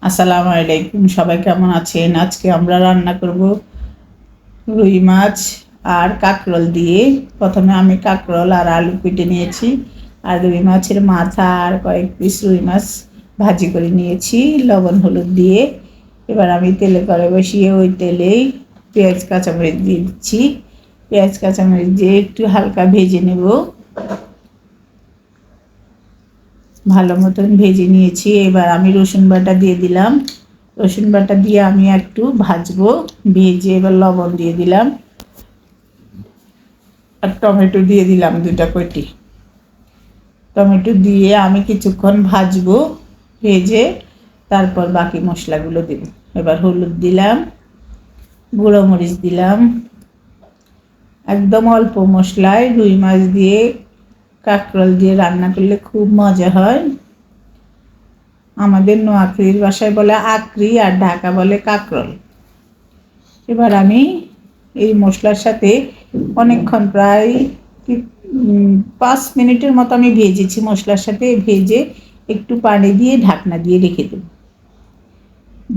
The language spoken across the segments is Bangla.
আসসালামু আলাইকুম, সবাই কেমন আছেন? আজকে আমরা রান্না করব রুই মাছ আর কাঁকরোল দিয়ে। প্রথমে আমি কাঁকরোল আর আলু কেটে নিয়েছি, আর রুই মাছের মাথা আর কয়েক পিস রুই মাছ ভাজি করে নিয়েছি লবণ হলুদ দিয়ে। এবার আমি তেলে কড়াই বসিয়ে ওই তেলেই পেঁয়াজ কাঁচামরিচ দিয়ে দিচ্ছি। পেঁয়াজ কাঁচামরিচ দিয়ে একটু হালকা ভেজে নেব। ভালো মতন ভেজে নিয়েছি। এবার আমি রসুন বাটা দিয়ে দিলাম। রসুন বাটা দিয়ে আমি একটু ভাজবো। ভেজে এবার লবণ দিয়ে দিলাম আর টমেটো দিয়ে দিলাম 2টা কটি। টমেটো দিয়ে আমি কিছুক্ষণ ভাজবো। ভেজে তারপর বাকি মশলাগুলো দেব। এবার হলুদ দিলাম, গুঁড়ো মরিচ দিলাম। একদম অল্প মশলায় রুই মাছ দিয়ে কাঁকরোল দিয়ে রান্না করলে খুব মজা হয়। আমাদের নোয়াখালীর ভাষায় বলে আকরি আর ঢাকা বলে কাঁকরোল। এবার আমি এই মশলার সাথে অনেকক্ষণ প্রায় 5 মিনিটের মতো আমি ভেজেছি। মশলার সাথে ভেজে একটু পানি দিয়ে ঢাকনা দিয়ে রেখে দেব।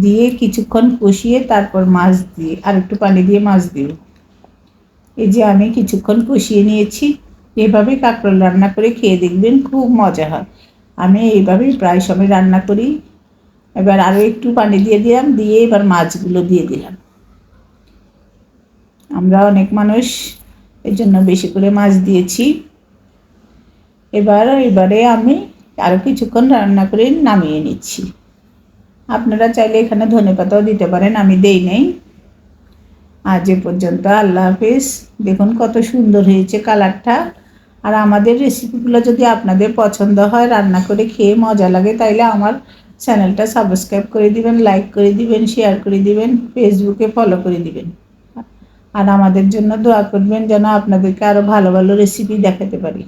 দিয়ে কিছুক্ষণ কষিয়ে তারপর মাছ দিয়ে আর একটু পানি দিয়ে মাছ দেব। এই যে আমি কিছুক্ষণ কষিয়ে নিয়েছি। এভাবে কাঁকরোল রান্না করে খেয়ে দেখবেন, খুব মজা হয়। আমি এইভাবেই প্রায় সময় রান্না করি। এবার আরও একটু পানি দিয়ে দিলাম, দিয়ে এবার মাছগুলো দিয়ে দিলাম। আমরা অনেক মানুষ, এর জন্য বেশি করে মাছ দিয়েছি। এবারে আমি আরও কিছুক্ষণ রান্না করে নামিয়ে নিচ্ছি। আপনারা চাইলে এখানে ধনেপাতাও দিতে পারেন, আমি দেই নাই। আজ এ পর্যন্ত, আল্লাহ হাফেজ। দেখুন কত সুন্দর হয়েছে কালারটা। আর আমাদের রেসিপিগুলো যদি আপনাদের পছন্দ হয়, রান্না করে খেয়ে মজা লাগে, তাইলে আমার চ্যানেলটা সাবস্ক্রাইব করে দিবেন, লাইক করে দিবেন, শেয়ার করে দিবেন, ফেসবুকে ফলো করে দিবেন। আর আমাদের জন্য দোয়া করবেন যেন আপনাদেরকে আরও ভালো ভালো রেসিপি দেখাতে পারি।